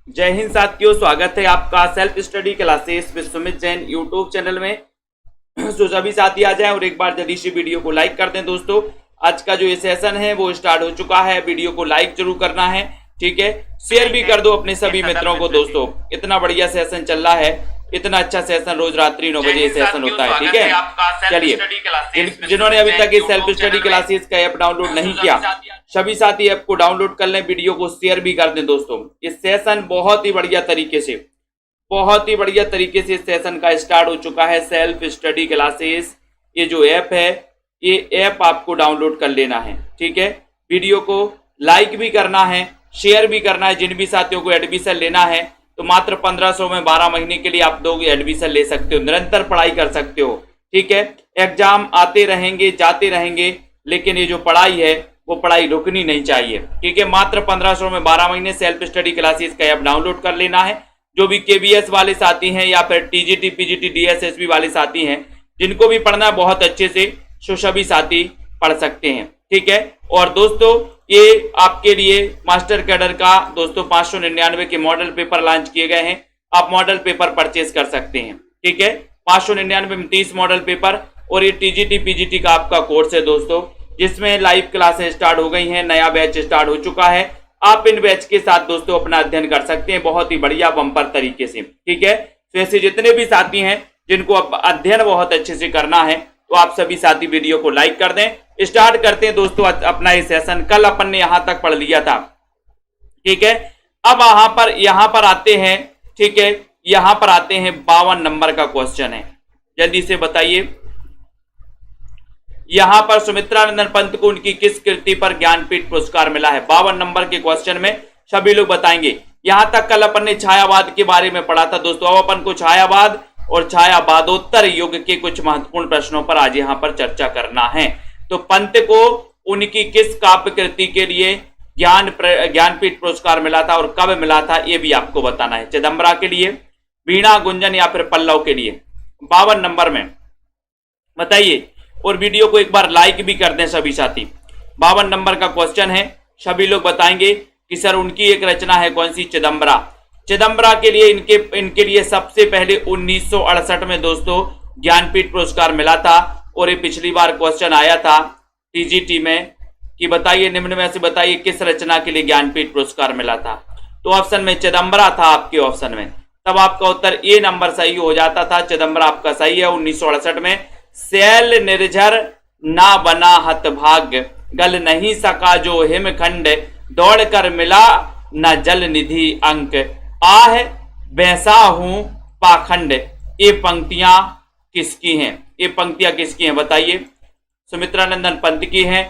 जय हिंद साथियों, स्वागत है आपका self study classes with Sumit Jain YouTube channel में। तो सभी साथी आ जाएं और एक बार जल्दी से वीडियो को लाइक कर दें। दोस्तों, आज का जो ये सेशन है वो स्टार्ट हो चुका है। वीडियो को लाइक जरूर करना है, ठीक है। शेयर भी कर दो अपने सभी मित्रों को। दोस्तों, इतना बढ़िया सेशन चल रहा है, इतना अच्छा सेशन रोज रात्रि 9 बजे सेशन होता है, ठीक है। चलिए, जिन्होंने अभी तक इस सेल्फ स्टडी क्लासेस का ऐप डाउनलोड नहीं किया, सभी साथी ऐप को डाउनलोड कर लें, वीडियो को शेयर भी कर दें। दोस्तों, इस सेशन बहुत ही बढ़िया तरीके से इस सेशन का स्टार्ट हो चुका है। सेल्फ स्टडी क्लासेस ये जो ऐप है, ये ऐप आपको डाउनलोड कर लेना है, ठीक है। वीडियो को लाइक भी करना है, शेयर भी करना है। जिन भी साथियों को एडमिशन लेना है तो मात्र 1500 में 12 महीने के लिए आप लोग एडमिशन ले सकते हो, निरंतर पढ़ाई कर सकते हो, ठीक है। एग्जाम आते रहेंगे, जाते रहेंगे, लेकिन ये जो पढ़ाई है वो पढ़ाई रुकनी नहीं चाहिए, ठीक है। मात्र 1500 में 12 महीने सेल्फ स्टडी क्लासेस का ऐप डाउनलोड कर लेना है। जो भी केबीएस वाले साथी हैं या फिर टीजीटी, पीजीटी, डीएसएसबी वाले साथी हैं, जिनको भी पढ़ना है बहुत अच्छे से, सो सभी साथी पढ़ सकते हैं, ठीक है। और दोस्तों, ये आपके लिए मास्टर कैडर का दोस्तों 599 के मॉडल पेपर लॉन्च किए गए हैं। आप मॉडल पेपर परचेज कर सकते हैं, ठीक है। 599 में 30 मॉडल पेपर, और ये टीजीटी पीजीटी का आपका कोर्स है दोस्तों, जिसमें लाइव क्लासेस स्टार्ट हो गई हैं, नया बैच स्टार्ट हो चुका है। आप इन बैच के साथ दोस्तों अपना अध्ययन कर सकते हैं बहुत ही बढ़िया बम्पर तरीके से, ठीक है। तो ऐसे जितने भी साथी हैं जिनको अध्ययन बहुत अच्छे से करना है, तो आप सभी साथी वीडियो को लाइक कर दें। स्टार्ट करते हैं दोस्तों अपना ये सेशन। कल अपन ने यहां तक पढ़ लिया था, ठीक है। अब यहां पर आते हैं, ठीक है। यहां पर आते हैं 52 नंबर का क्वेश्चन है, जल्दी से बताइए। यहां पर सुमित्रानंदन पंत को उनकी किस कृति पर ज्ञानपीठ पुरस्कार मिला है? 52 नंबर के क्वेश्चन में सभी लोग बताएंगे। यहां तक कल अपन ने छायावाद के बारे में पढ़ा था दोस्तों। अब अपन को छायावाद और छायावादोत्तर युग के कुछ महत्वपूर्ण प्रश्नों पर आज यहां पर चर्चा करना है। तो पंत को उनकी किस काव्य कृति के लिए ज्ञानपीठ पुरस्कार मिला था और कब मिला था, यह भी आपको बताना है। चिदंबरा के लिए, वीणा, गुंजन या फिर पल्लव के लिए? 52 नंबर में बताइए, और वीडियो को एक बार लाइक भी कर दें सभी साथी। 52 नंबर का क्वेश्चन है, सभी लोग बताएंगे कि सर उनकी एक रचना है कौन सी? चिदंबरा। चिदंबरा के लिए इनके लिए सबसे पहले 1968 में दोस्तों ज्ञानपीठ पुरस्कार मिला था। और ये पिछली बार क्वेश्चन आया था टीजीटी में कि बताइए निम्न में से बताइए किस रचना के लिए ज्ञानपीठ पुरस्कार मिला था। तो ऑप्शन में चिदंबरा था आपके ऑप्शन में, तब आपका उत्तर ए नंबर सही हो जाता था। चिदंबरा आपका सही है। 1968 में शैल निर्झर ना बना हतभाग्य, गल नहीं सका जो हिमखंड, दौड़ कर मिला न जल निधि अंक, आह बैसा हूं पाखंड। ये पंक्तियां किसकी हैं? ये पंक्तियां किसकी हैं बताइए? सुमित्रानंदन पंत की हैं,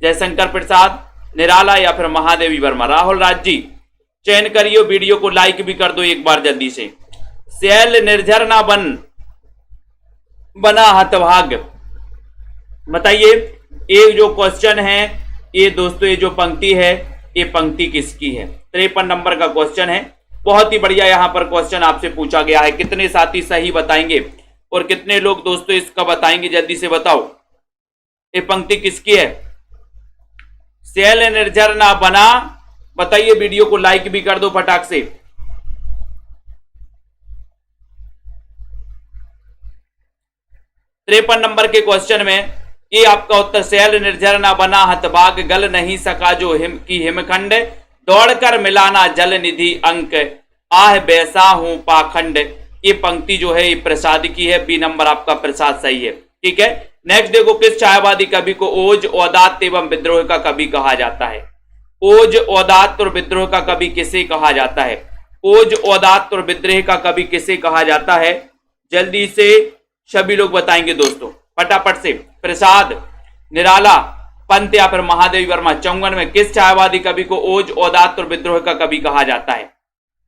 जयशंकर प्रसाद, निराला या फिर महादेवी वर्मा? राहुल राज जी चयन करिए, वीडियो को लाइक भी कर दो एक बार जल्दी से। शैल निर्झर ना बना हतभाग्य, बताइए। एक जो क्वेश्चन है ये दोस्तों, ये जो पंक्ति है, ये पंक्ति किसकी है? 53 नंबर का क्वेश्चन है। बहुत ही बढ़िया यहां पर क्वेश्चन आपसे पूछा गया है। कितने साथी सही बताएंगे और कितने लोग दोस्तों इसका बताएंगे? जल्दी से बताओ, ये पंक्ति किसकी है? शैल निर्झर ना बना, बताइए। वीडियो को लाइक भी कर दो फटाक से। 53 नंबर के क्वेश्चन में ये आपका उत्तर शैल निर्झर ना बना हतभाग, गल नहीं सका जो हिमखंड, दौड़कर मिलाना जल निधि अंक, आह बैसा हूं पाखंड। ये पंक्ति जो है ये प्रसाद की है। बी नंबर आपका प्रसाद सही है, ठीक है। नेक्स्ट देखो, किस छायावादी कवि को ओज, औदात एवं विद्रोह का कवि कहा जाता है? ओज, औदात और विद्रोह का कवि किसे कहा जाता है? ओज, औदात और विद्रोह का कवि किसे कहा जाता है? जल्दी से सभी लोग बताएंगे दोस्तों फटाफट से। प्रसाद, निराला, पंत या फिर महादेवी वर्मा? 54 में किस छायावादी कवि को ओज, औदात और विद्रोह का कवि कहा जाता है?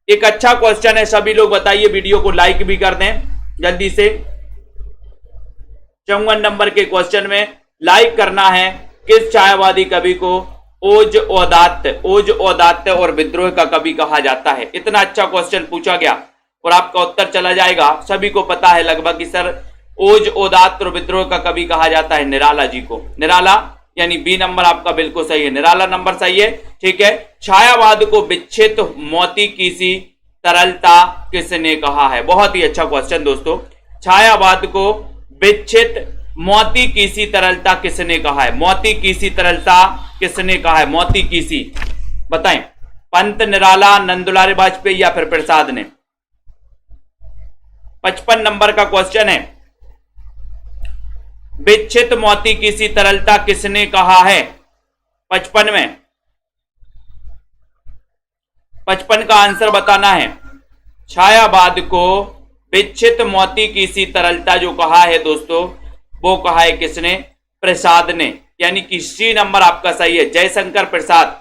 एक अच्छा क्वेश्चन है, सभी लोग बताइए। वीडियो को लाइक भी कर दें जल्दी से। 54 नंबर के क्वेश्चन में लाइक करना है। किस छायावादी कवि को ओज, औदात और विद्रोह का कवि कहा जाता है? इतना अच्छा क्वेश्चन पूछा गया और आपका उत्तर चला जाएगा। सभी को पता है लगभग कि सर ओज, औदात और विद्रोह का कवि कहा जाता है निराला जी को। निराला यानी बी नंबर आपका बिल्कुल सही है, निराला नंबर सही है। ठीक है, छायावाद को विच्छित मोती की सी तरलता किसने कहा है? बहुत ही अच्छा क्वेश्चन दोस्तों। छायावाद को विच्छित मोती की सी तरलता किसने कहा है? मोती की सी तरलता किसने कहा है? मोती की सी बताएं, पंत, निराला, नंदुलारे वाजपेयी या फिर प्रसाद ने? 55 नंबर का क्वेश्चन है, विच्छित मोती की सी तरलता किसने कहा है? 55 में 55 का आंसर बताना है। छायावाद को विच्छित मोती की सी तरलता जो कहा है दोस्तों, वो कहा है किसने? प्रसाद ने, यानी कि सी नंबर आपका सही है, जयशंकर प्रसाद।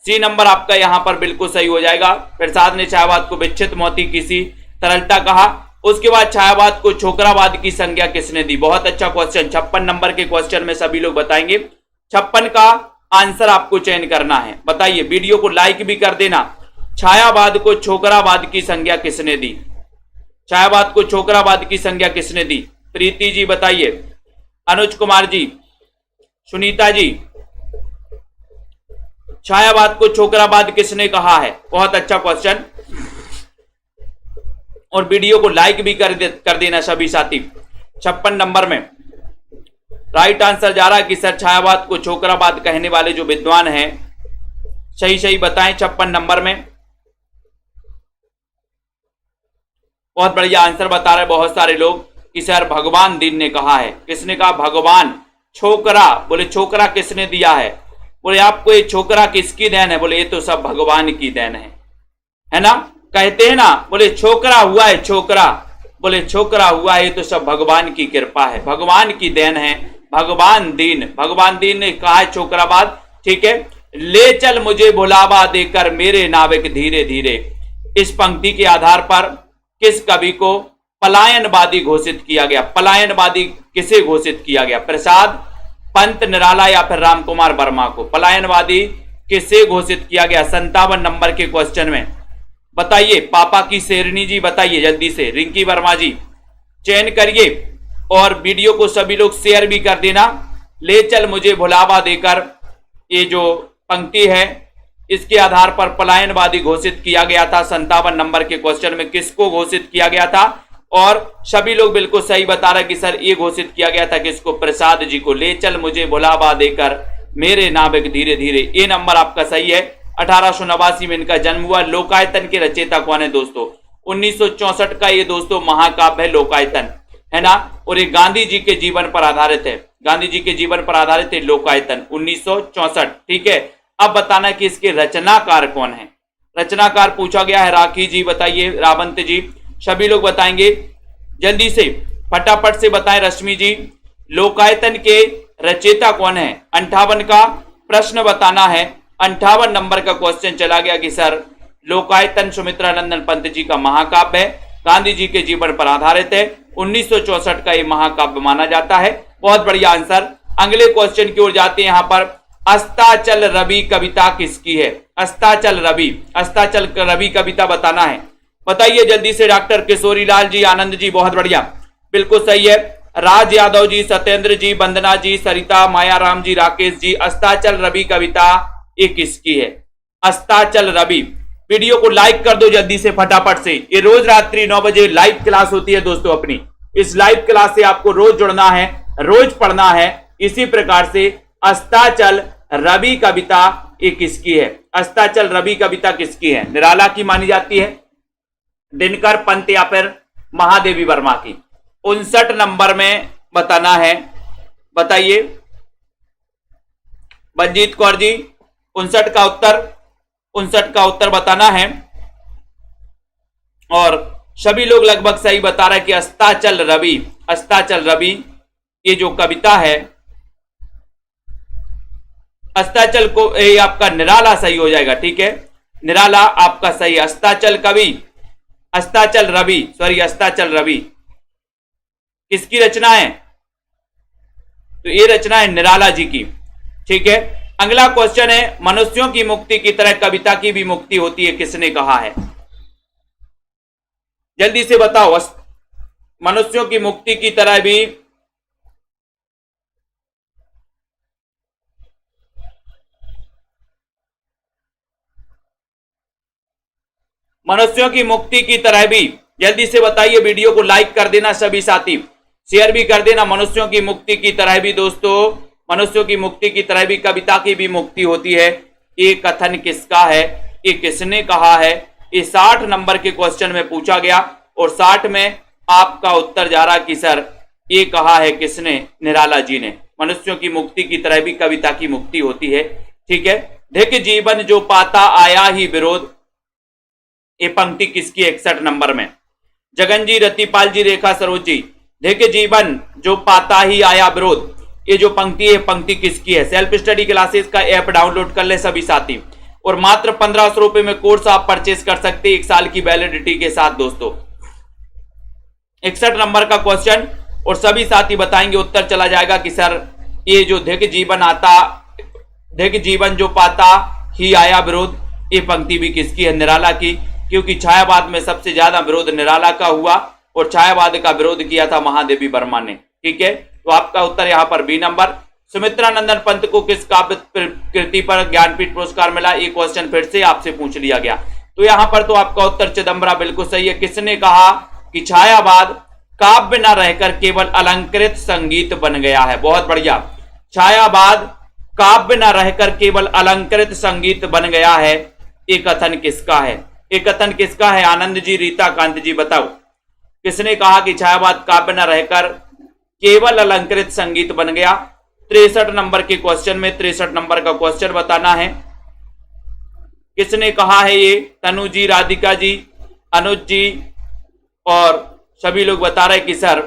सी नंबर आपका यहां पर बिल्कुल सही हो जाएगा। प्रसाद ने छायावाद को विच्छित मोती की सी तरलता कहा। उसके बाद छायावाद को छोकरावाद की संज्ञा किसने दी? बहुत अच्छा क्वेश्चन, 56 नंबर के क्वेश्चन में सभी लोग बताएंगे। 56 का आंसर आपको चयन करना है, बताइए। वीडियो को लाइक भी कर देना। छायावाद को छोकरावाद की संज्ञा किसने दी? छायावाद को छोकरावाद की संज्ञा किसने दी? प्रीति जी बताइए, अनुज कुमार जी, सुनीता जी, छायावाद को छोकरावाद किसने कहा है? बहुत अच्छा क्वेश्चन, और वीडियो को लाइक भी कर देना सभी साथी। 56 नंबर में राइट आंसर जा रहा है कि सर छायावाद को छोकरावाद कहने वाले जो विद्वान हैं सही सही बताएं। 56 नंबर में बहुत बढ़िया आंसर बता रहे बहुत सारे लोग कि सर भगवान दीन ने कहा है। किसने कहा? भगवान। छोकरा, बोले छोकरा किसने दिया है? बोले आपको ये छोकरा किसकी देन है? बोले ये तो सब भगवान की देन है ना? कहते हैं ना, बोले छोकरा हुआ है, छोकरा, बोले छोकरा हुआ है, ये तो सब भगवान की कृपा है, भगवान की देन है। भगवान दीन ने कहा है छोकरावाद। ठीक है, ले चल मुझे भुलावा देकर मेरे नाविक धीरे धीरे, इस पंक्ति के आधार पर किस कवि को पलायनवादी घोषित किया गया? पलायनवादी किसे घोषित किया गया? प्रसाद, पंत, निराला या फिर रामकुमार वर्मा को पलायनवादी किसे घोषित किया गया? 57 नंबर के क्वेश्चन में बताइए। पापा की शेरनी जी बताइए जल्दी से, रिंकी वर्मा जी चयन करिए, और वीडियो को सभी लोग शेयर भी कर देना। ले चल मुझे भुलावा देकर, ये जो पंक्ति है इसके आधार पर पलायनवादी घोषित किया गया था। 57 नंबर के क्वेश्चन में किसको घोषित किया गया था? और सभी लोग बिल्कुल सही बता रहे कि सर ये घोषित किया गया था किसको? प्रसाद जी को। ले चल मुझे भुलावा देकर मेरे नाविक धीरे धीरे, ये नंबर आपका सही है। 1889 में इनका जन्म हुआ। लोकायतन के रचयिता कौन है दोस्तों? 1964 का ये दोस्तों महाकाव्य है लोकायतन, है ना? और ये गांधी जी के जीवन पर आधारित है। गांधी जी के जीवन पर आधारित है लोकायतन, 1964। ठीक है, अब बताना कि इसके रचनाकार कौन है? रचनाकार पूछा गया है। राखी जी बताइए, रावंत जी, सभी लोग बताएंगे जल्दी से, फटाफट से बताएं। रश्मि जी, लोकायतन के रचयिता कौन है? 58 का प्रश्न बताना है। 58 नंबर का क्वेश्चन चला गया कि सर लोकायतन सुमित्रानंदन पंत जी का महाकाव्य है, गांधी जी के जीवन पर आधारित है, 1964 का यह महाकाव्य माना जाता है। बहुत बढ़िया आंसर। अगले क्वेश्चन की ओर जाते हैं। यहां पर अस्ताचल रवि कविता किसकी है? अस्ताचल रवि कविता बताना है, बताइए जल्दी से। डॉक्टर किशोरी लाल जी, आनंद जी, बहुत बढ़िया, बिल्कुल सही है। राज यादव जी, सत्येंद्र जी, वंदना जी, सरिता, मायाराम जी, राकेश जी, अस्ताचल रवि कविता ये किसकी है? अस्ताचल रवि। वीडियो को लाइक कर दो जल्दी से फटाफट से। ये रोज रात्रि 9 बजे लाइव क्लास होती है दोस्तों अपनी। इस लाइव क्लास से आपको रोज जुड़ना है, रोज पढ़ना है। इसी प्रकार से अस्ताचल रवि कविता ये किसकी है? अस्ताचल रवि कविता किसकी है? निराला की मानी जाती है, दिनकर पंत या फिर महादेवी वर्मा की? 59 नंबर में बताना है, बताइए मंजीत कौर जी। 59 का उत्तर बताना है, और सभी लोग लगभग सही बता रहे हैं कि अस्ताचल रवि ये जो कविता है, अस्ताचल को ये आपका निराला सही हो जाएगा। ठीक है, निराला आपका सही। अस्ताचल रवि किसकी रचना है? तो ये रचना है निराला जी की। ठीक है, अगला क्वेश्चन है, मनुष्यों की मुक्ति की तरह कविता की भी मुक्ति होती है, किसने कहा है? जल्दी से बताओ। मनुष्यों की मुक्ति की तरह भी मनुष्यों की मुक्ति की तरह भी, जल्दी से बताइए, वीडियो को लाइक कर देना सभी साथी, शेयर भी कर देना। मनुष्यों की मुक्ति की तरह भी दोस्तों, मनुष्यों की मुक्ति की तरह भी कविता की भी मुक्ति होती है। ये कथन किसका है, ये किसने कहा है, ये 60 नंबर के क्वेश्चन में पूछा गया और 60 में आपका उत्तर जा रहा कि सर ये कहा है किसने, निराला जी ने। मनुष्यों की मुक्ति की तरह भी कविता की मुक्ति होती है। ठीक है, धिक जीवन जो पाता आया ही विरोध, ये पंक्ति किसकी 61 नंबर में। जगन जी, रतिपाल जी, रेखा सरोज जी, धिक जीवन जो पाता ही आया विरोध, ये जो पंक्ति है पंक्ति किसकी है। सेल्फ स्टडी क्लासेस का ऐप डाउनलोड कर ले सभी साथी और मात्र 1500 रुपए में कोर्स आप परचेज कर सकते हैं 1 साल की वैलिडिटी के साथ दोस्तों। 61 नंबर का क्वेश्चन और सभी साथी बताएंगे, उत्तर चला जाएगा कि सर ये जो धिक जीवन जो पाता ही आया विरोध, ये पंक्ति भी किसकी है, निराला की, क्योंकि छायावाद में सबसे ज्यादा विरोध निराला का हुआ और छायावाद का विरोध किया था महादेवी वर्मा ने। ठीक है, तो आपका उत्तर यहां पर बी नंबर। सुमित्रा नंदन पंत को किस काव्य कृति पर ज्ञानपीठ पुरस्कार मिला, ये क्वेश्चन फिर से आपसे पूछ लिया गया। तो यहां पर तो आपका उत्तर चिदंबरा बिल्कुल सही है। किसने कहा कि छायावाद काव्य न रहकर केवल अलंकृत संगीत बन गया है। बहुत बढ़िया, छायावाद काव्य न रहकर केवल अलंकृत संगीत बन गया है, ये कथन किसका है, ये कथन किसका है। आनंद जी, रीता कांत जी, बताओ किसने कहा कि छायावाद काव्य न रहकर केवल अलंकृत संगीत बन गया। 63 नंबर के क्वेश्चन में 63 नंबर का क्वेश्चन बताना है, किसने कहा है ये। तनु जी, राधिका जी, अनुज जी और सभी लोग बता रहे कि सर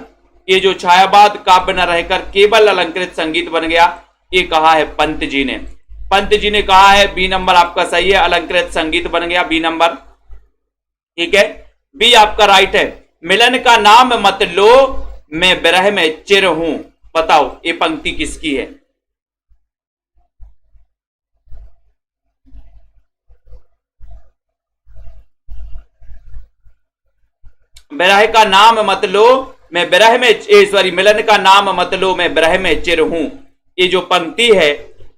ये जो छायावाद काव्य न रहकर केवल अलंकृत संगीत बन गया, ये कहा है पंत जी ने। पंत जी ने कहा है, बी नंबर आपका सही है, अलंकृत संगीत बन गया, बी नंबर। ठीक है, बी आपका राइट है। मिलन का नाम मत लो मैं विरह में चिर हूं, बताओ ये पंक्ति किसकी है। विरह का नाम मत लो मैं विरह में, सॉरी, मिलन का नाम मत लो मैं विरह में चिर हूं, ये जो पंक्ति है,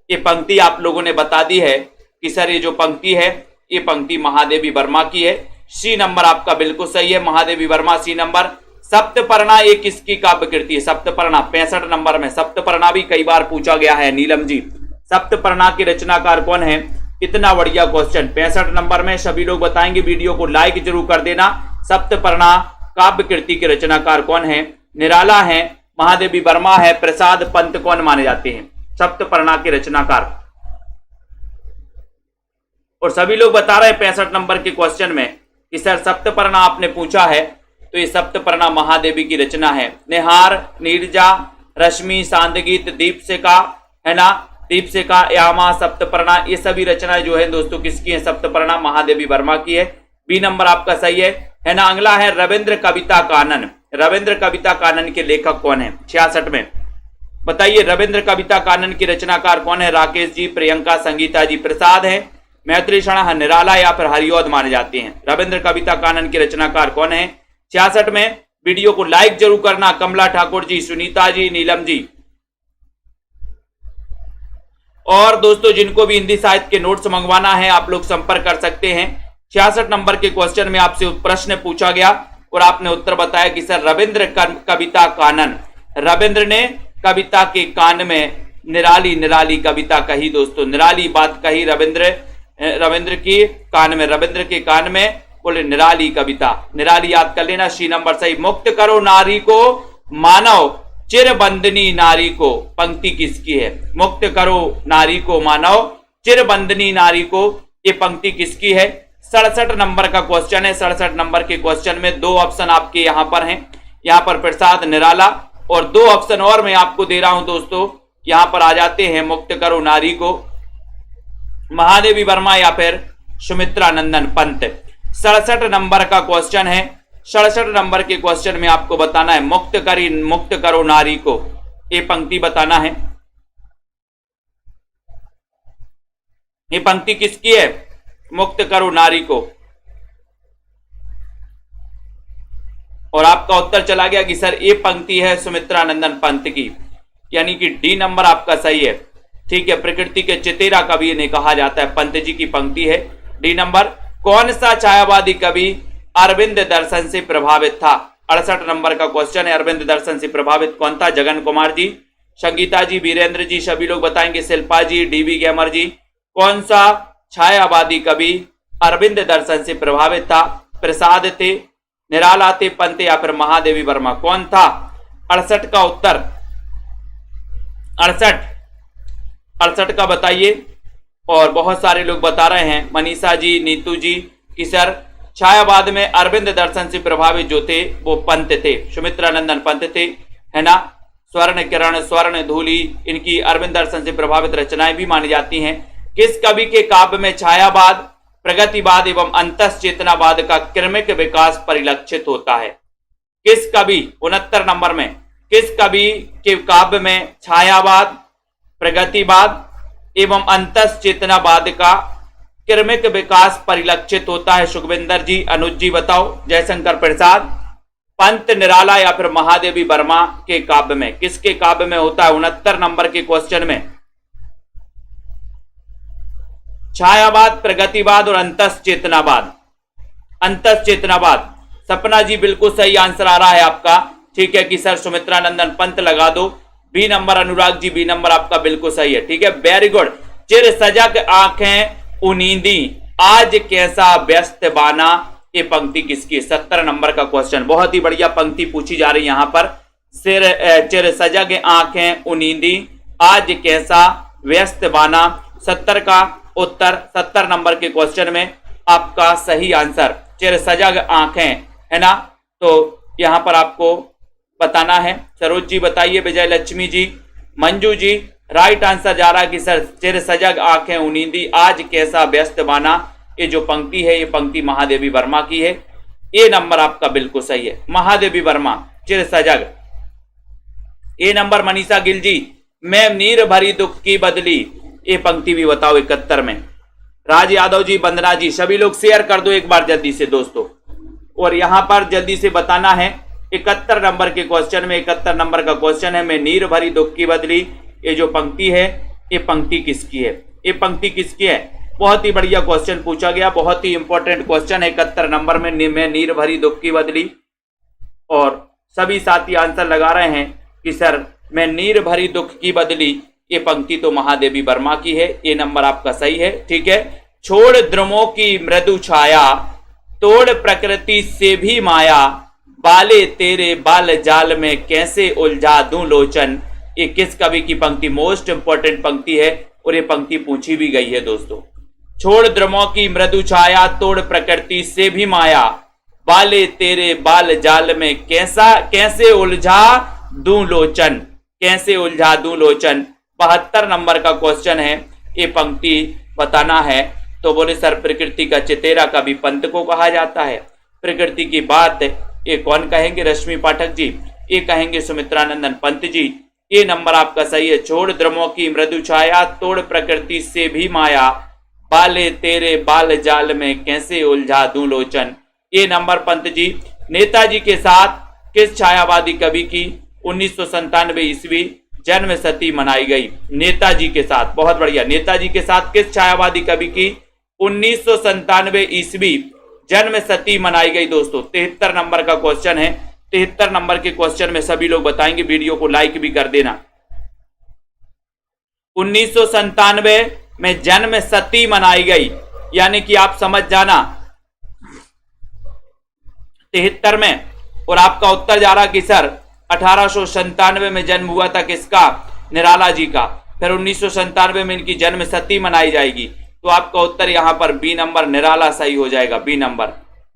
ये पंक्ति आप लोगों ने बता दी है कि सर ये जो पंक्ति है ये पंक्ति महादेवी वर्मा की है। सी नंबर आपका बिल्कुल सही है, महादेवी वर्मा, सी नंबर। सप्तपर्णा ये किसकी काव्य कृति है, सप्तपर्णा 65 नंबर में। सप्तपर्णा भी कई बार पूछा गया है, नीलम जी, सप्तपर्णा के रचनाकार कौन है, कितना बढ़िया क्वेश्चन। 65 नंबर में सभी लोग बताएंगे, वीडियो को लाइक जरूर कर देना। सप्तपर्णा काव्य कृति के रचनाकार कौन है, निराला है, महादेवी वर्मा है, प्रसाद पंत कौन माने जाते हैं सप्तपर्णा के रचनाकार। और सभी लोग बता रहे हैं 65 नंबर के क्वेश्चन में कि सर सप्तपर्णा आपने पूछा है, तो ये सप्तपर्णा महादेवी की रचना है। निहार, नीरजा, रश्मि, सांदगीत, दीपशिखा, है ना, दीपशिखा, यामा, सप्तपर्णा, ये सभी रचनाएं जो है दोस्तों किसकी है, सप्तपर्णा महादेवी वर्मा की है। बी नंबर आपका सही है ना। अगला है रविंद्र कविता कानन। रविंद्र कविता कानन के लेखक कौन है 66 में, बताइए। रविंद्र कविता कानन की रचनाकार कौन है, राकेश जी, प्रियंका, संगीता जी, प्रसाद है, मैत्री शरण, निराला या फिर हरिऔध माने जाते हैं। रविंद्र कविता कानन के रचनाकार कौन है 66 में। वीडियो को लाइक जरूर करना। कमला ठाकुर जी, सुनीता जी, नीलम जी। और दोस्तों जिनको भी हिंदी साहित्य के नोट्स मंगवाना है आप लोग संपर्क कर सकते हैं। 66 नंबर के क्वेश्चन में आपसे प्रश्न पूछा गया और आपने उत्तर बताया कि सर रविंद्र कविता कानन, रविंद्र ने कविता के कान में निराली निराली कविता कही दोस्तों, निराली बात कही रविंद्र की कान में, रविंद्र के कान में बोले निराली कविता, निराली याद कर लेना। सी नंबर सही। मुक्त करो नारी को मानव चिरबंदनी नारी को, पंक्ति किसकी है, मुक्त करो नारी को मानव चिरबंदनी नारी को, ये पंक्ति किसकी है। 67 नंबर का क्वेश्चन है। 67 नंबर के क्वेश्चन में 2 ऑप्शन आपके यहां पर हैं, यहां पर प्रसाद, निराला, और 2 ऑप्शन और मैं आपको दे रहा हूं दोस्तों, यहां पर आ जाते हैं मुक्त करो नारी को महादेवी वर्मा या फिर सुमित्रा नंदन पंत। 67 नंबर का क्वेश्चन है। 67 नंबर के क्वेश्चन में आपको बताना है मुक्त करो नारी को, ये पंक्ति बताना है। ये पंक्ति किसकी है, मुक्त करो नारी को। और आपका उत्तर चला गया कि सर ये पंक्ति है सुमित्रा नंदन पंत की, यानी कि डी नंबर आपका सही है। ठीक है, प्रकृति के चितेरा कवि ने कहा जाता है, पंत जी की पंक्ति है, डी नंबर। कौन सा छायावादी कवि अरविंद दर्शन से प्रभावित था? 68 नंबर का क्वेश्चन है। अरविंद दर्शन से प्रभावित कौन था? जगन कुमार जी, संगीता जी, वीरेंद्र जी, सभी लोग बताएंगे। शिल्पा जी, डीवी गेमर जी। कौन सा छायावादी कवि अरविंद दर्शन से प्रभावित था? प्रसाद थे, निराला थे, पंत या फिर महादेवी वर्मा? कौन था? 68 का उत्तर 68 का बताइए। और बहुत सारे लोग बता रहे हैं, मनीषा जी, नीतू जी, कि सर छायावाद में अरविंद दर्शन से प्रभावित जो थे वो पंत थे, सुमित्रा नंदन पंत थे, है ना। स्वर्ण किरण, स्वर्ण धूलि, इनकी अरविंद दर्शन से प्रभावित रचनाएं भी मानी जाती हैं। किस कवि के काव्य में छायावाद, प्रगतिवाद एवं अंतश्चेतनावाद का क्रमिक विकास परिलक्षित होता है? किस कवि, 69 नंबर में, किस कवि के काव्य में छायावाद, प्रगतिवाद एवं अंतश्चेतनावाद का क्रमिक विकास परिलक्षित होता है? सुखविंदर जी, अनुज जी बताओ। जयशंकर प्रसाद, पंत, निराला या फिर महादेवी वर्मा के काव्य में? किसके काव्य में होता है 69 नंबर के क्वेश्चन में? छायावाद, प्रगतिवाद और अंतश्चेतनावाद। अंतश्चेतनावाद। सपना जी बिल्कुल सही आंसर आ रहा है आपका। ठीक है कि सर सुमित्रा नंदन पंत लगा दो। B number Anurag ji, B number आपका बिल्कुल सही है। ठीक है, वेरी गुड। चिर सजग आंखें उनींदी, आज कैसा व्यस्त बाना, ये पंक्ति किसकी? 70 नंबर का क्वेश्चन। बहुत ही बढ़िया पंक्ति पूछी जा रही है यहाँ पर। चिर सजग आंखें उनींदी, आज कैसा व्यस्त बाना। 70 का उत्तर 70 नंबर के क्वेश्चन में आपका सही आंसर चिर सजग आंखें, है ना। तो यहां पर आपको बताना है। सरोज जी बताइए, विजय लक्ष्मी जी, मंजू जी, राइट आंसर जा रहा है कि सर चिर सजग आंखें उनींदी, आज कैसा व्यस्त बाना। ये जो पंक्ति है, ये पंक्ति महादेवी वर्मा की है। ए नंबर आपका बिल्कुल सही है, महादेवी वर्मा, चिर सजग। ए नंबर मनीषा गिल जी, मैं नीर भरी दुख की बदली, ये पंक्ति भी बताओ 71 में। राज यादव जी, वंदना जी, सभी लोग शेयर कर दो एक बार जल्दी से दोस्तों। और यहां पर जल्दी से बताना है 71 नंबर के क्वेश्चन में, 71 नंबर का क्वेश्चन है, मैं नीर भरी दुख की बदली, ये जो पंक्ति है, ये पंक्ति किसकी है? ये पंक्ति किसकी है? बहुत ही बढ़िया क्वेश्चन पूछा गया, बहुत ही इंपॉर्टेंट क्वेश्चन है 71 नंबर में, मैं नीर भरी दुख की बदली। और सभी साथी आंसर लगा रहे हैं कि सर मैं नीर भरी दुख की बदली, ये पंक्ति तो महादेवी वर्मा की है। ये नंबर आपका सही है। ठीक है, छोड़ द्रुमों की मृदु छाया, तोड़ प्रकृति से भी माया, बाले तेरे बाल जाल में कैसे उलझा दूं लोचन, ये किस कवि की पंक्ति? मोस्ट इंपॉर्टेंट पंक्ति है और ये पंक्ति पूछी भी गई है दोस्तों। छोड़ द्रुमों की मृदु छाया, तोड़ प्रकृति से भी माया, बाले तेरे बाल जाल में कैसे उलझा दूं लोचन, कैसे उलझा दूं लोचन। 72 नंबर का क्वेश्चन है, ये पंक्ति बताना है। तो बोले सर प्रकृति का चितेरा कवि पंत को कहा जाता है। प्रकृति की बात ये कौन कहेंगे? रश्मि पाठक जी, ये कहेंगे सुमित्रा नंदन पंत जी। ये नंबर आपका सही है। छोड़ द्रुमों की मृदु छाया, तोड़ प्रकृति से भी माया, बाले तेरे बाल जाल में कैसे उलझा दूं लोचन। ये नंबर पंत जी। नेताजी के साथ किस छायावादी कवि की 1997 ईस्वी जन्म शती मनाई गई? नेताजी के साथ, बहुत बढ़िया। नेताजी के साथ किस छायावादी कवि की 1997 ईस्वी जन्म शती मनाई गई दोस्तों? 73 नंबर का क्वेश्चन है। 73 नंबर के क्वेश्चन में सभी लोग बताएंगे, वीडियो को लाइक भी कर देना। 1997 में जन्म शती मनाई गई, यानी कि आप समझ जाना 73 में। और आपका उत्तर जा रहा कि सर 1897 में जन्म हुआ था किसका? निराला जी का। फिर 1997 में इनकी जन्म शती मनाई जाएगी, तो आपका उत्तर यहां पर बी नंबर निराला सही हो जाएगा, बी नंबर।